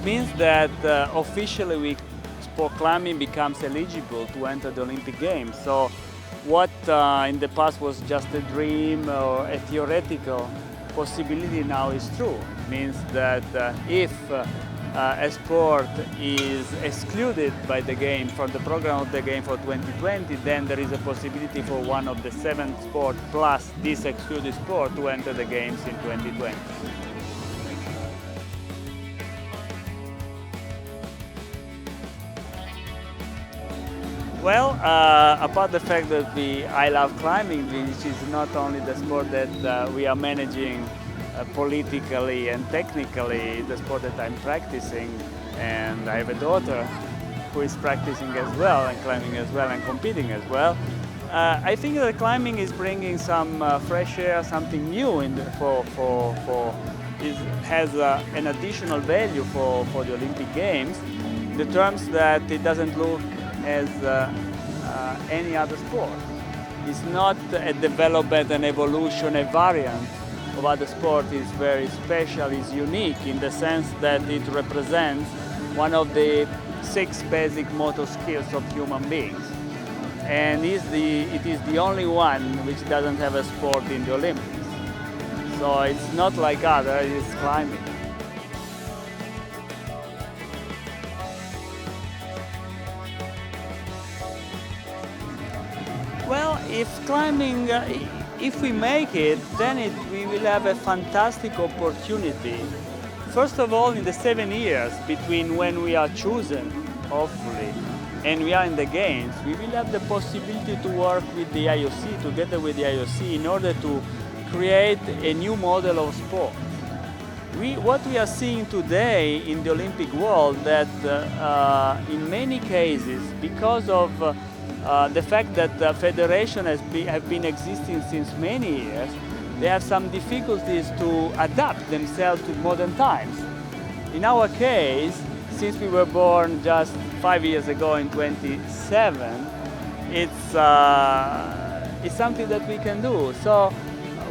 means that officially sport climbing becomes eligible to enter the Olympic Games. So what in the past was just a dream or a theoretical possibility now is true. It means that if a sport is excluded by the game from the program of the game for 2020, then there is a possibility for one of the 7 sports plus this excluded sport to enter the games in 2020. Well, apart the fact that I love climbing, which is not only the sport that we are managing politically and technically, the sport that I'm practicing, and I have a daughter who is practicing as well and climbing as well and competing as well. I think that climbing is bringing some fresh air, something new has an additional value for the Olympic Games, in the terms that it doesn't look as any other sport. It's not a development, an evolution, a variant of other sport. Is very special, is unique in the sense that it represents one of the 6 basic motor skills of human beings. And it is the only one which doesn't have a sport in the Olympics. So it's not like others, it's climbing. Well, if we make it, then we will have a fantastic opportunity. First of all, in the 7 years between when we are chosen, hopefully, and we are in the games, we will have the possibility to work with the IOC, together with the IOC, in order to create a new model of sport. What we are seeing today in the Olympic world, that in many cases, because of the fact that the federation have been existing since many years, they have some difficulties to adapt themselves to modern times. In our case, since we were born just 5 years ago in 27, it's something that we can do. So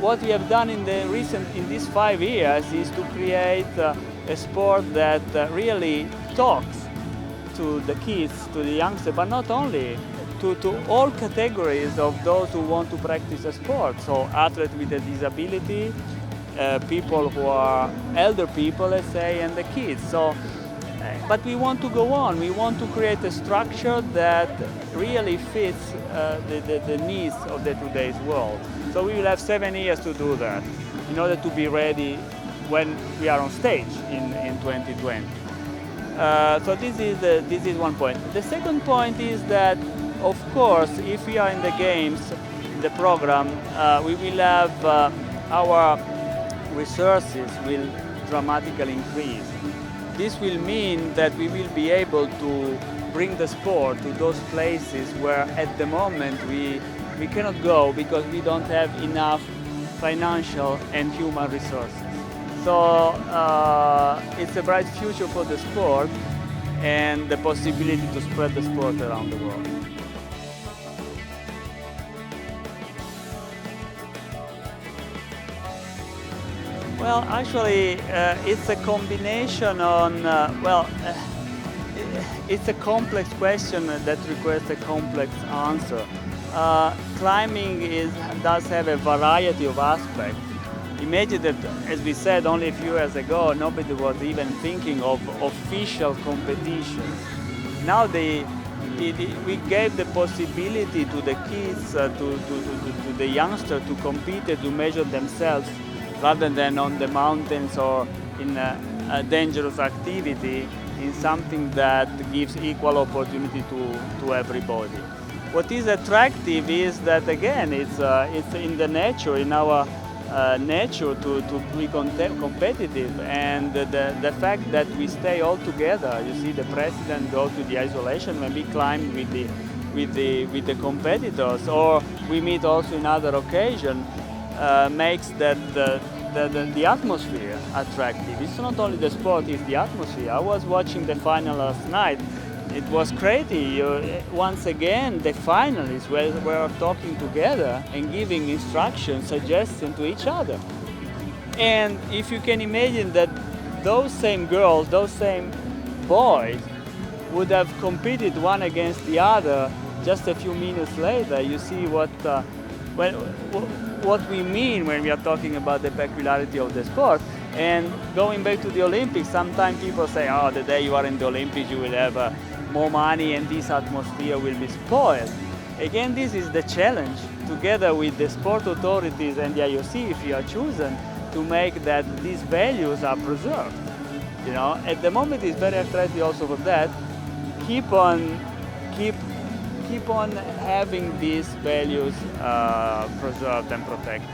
what we have done in these 5 years is to create a sport that really talks to the kids, to the youngsters, but not only, to all categories of those who want to practice a sport. So athletes with a disability, people who are elder people, let's say, and the kids. So, but we want to go on. We want to create a structure that really fits the needs of today's world. So we will have 7 years to do that in order to be ready when we are on stage in 2020. So this is one point. The second point is that, of course, if we are in the games, in the program, we will have our resources will dramatically increase. This will mean that we will be able to bring the sport to those places where at the moment we cannot go because we don't have enough financial and human resources. So it's a bright future for the sport and the possibility to spread the sport around the world. Well, actually, it's a combination it's a complex question that requires a complex answer. Climbing does have a variety of aspects. Imagine that, as we said only a few years ago, nobody was even thinking of official competitions. Now we gave the possibility to the kids, to the youngsters to compete and to measure themselves rather than on the mountains or in a dangerous activity, in something that gives equal opportunity to everybody. What is attractive is that, again, it's in the nature, in our nature to be competitive, and the fact that we stay all together. You see, the president go to the isolation when we climb with the competitors, or we meet also in other occasions, makes that the atmosphere attractive. It's not only the sport, it's the atmosphere. I was watching the final last night. It was crazy. Once again, the finalists were talking together and giving instructions, suggestions to each other. And if you can imagine that those same girls, those same boys would have competed one against the other, just a few minutes later, you see what we mean when we are talking about the peculiarity of the sport. And going back to the Olympics, sometimes people say, oh, the day you are in the Olympics, you will have more money and this atmosphere will be spoiled. Again, this is the challenge, together with the sport authorities and the IOC, if you are chosen, to make that these values are preserved. You know, at the moment it's very attractive also for that. Keep on having these values preserved and protected.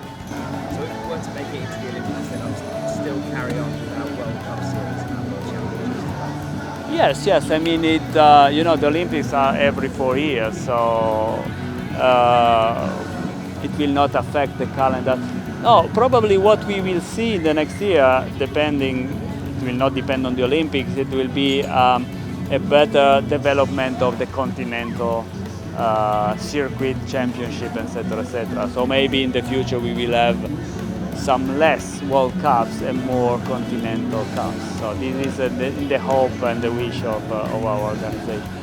So if you were to make it into the Olympics, then you'd still carry on with our World Cup series and our World Championships? Yes. I mean, you know, the Olympics are every 4 years, so it will not affect the calendar. No, probably what we will see in the next year, it will not depend on the Olympics, it will be a better development of the continental circuit championship, etc., etc. So maybe in the future we will have some less World Cups and more continental cups. So this is the hope and the wish of our organization.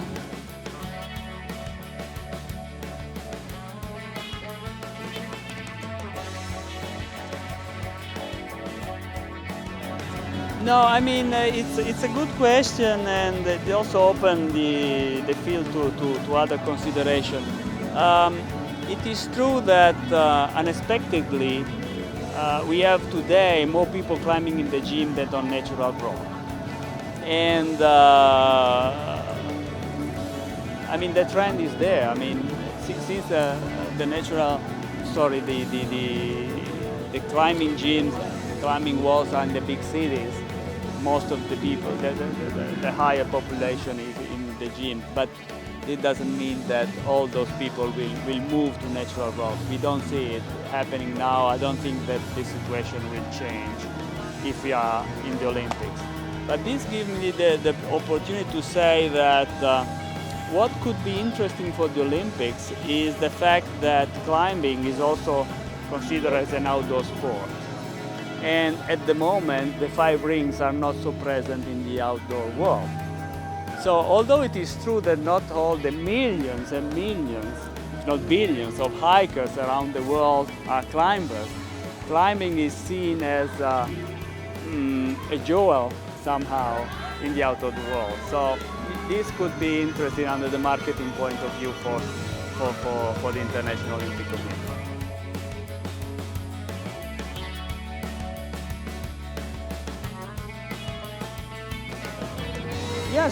No, I mean, it's a good question, and it also opened the field to other consideration. It is true that unexpectedly we have today more people climbing in the gym than on natural rock. And I mean, the trend is there. I mean, since the climbing gyms, climbing walls are in the big cities, most of the people, the higher population is in the gym, but it doesn't mean that all those people will move to natural rock. We don't see it happening now. I don't think that this situation will change if we are in the Olympics. But this gives me the opportunity to say that what could be interesting for the Olympics is the fact that climbing is also considered as an outdoor sport. And at the moment, the 5 rings are not so present in the outdoor world. So although it is true that not all the millions and millions, if not billions, of hikers around the world are climbers, climbing is seen as a jewel somehow in the outdoor world. So this could be interesting under the marketing point of view for the International Olympic Committee.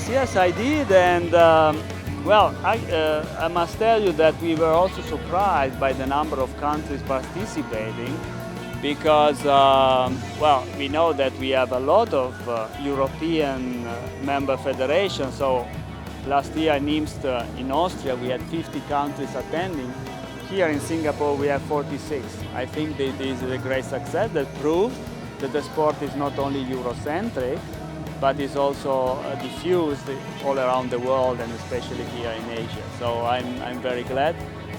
Yes, I did, and well, I must tell you that we were also surprised by the number of countries participating, because well, we know that we have a lot of European member federations. So last year in Imst in Austria we had 50 countries attending. Here in Singapore we have 46. I think that this is a great success that proves that the sport is not only Eurocentric, but is also diffused all around the world, and especially here in Asia. So I'm very glad.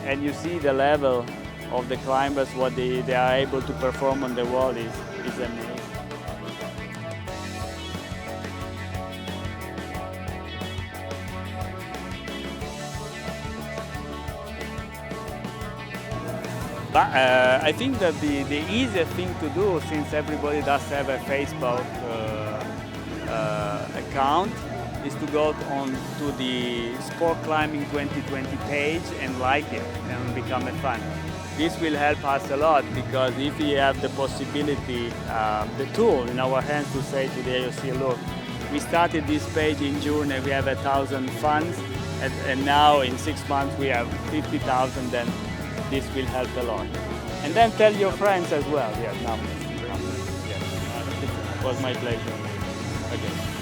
And you see the level of the climbers, what they are able to perform on the wall is amazing. But I think that the easiest thing to do, since everybody does have a Facebook account, is to go on to the Sport Climbing 2020 page and like it and become a fan. This will help us a lot, because if we have the possibility, the tool in our hands to say to the IOC, look, we started this page in June and we have 1,000 fans, and now in 6 months we have 50,000, then this will help a lot. And then tell your friends as well. Yes, it was my pleasure. Okay.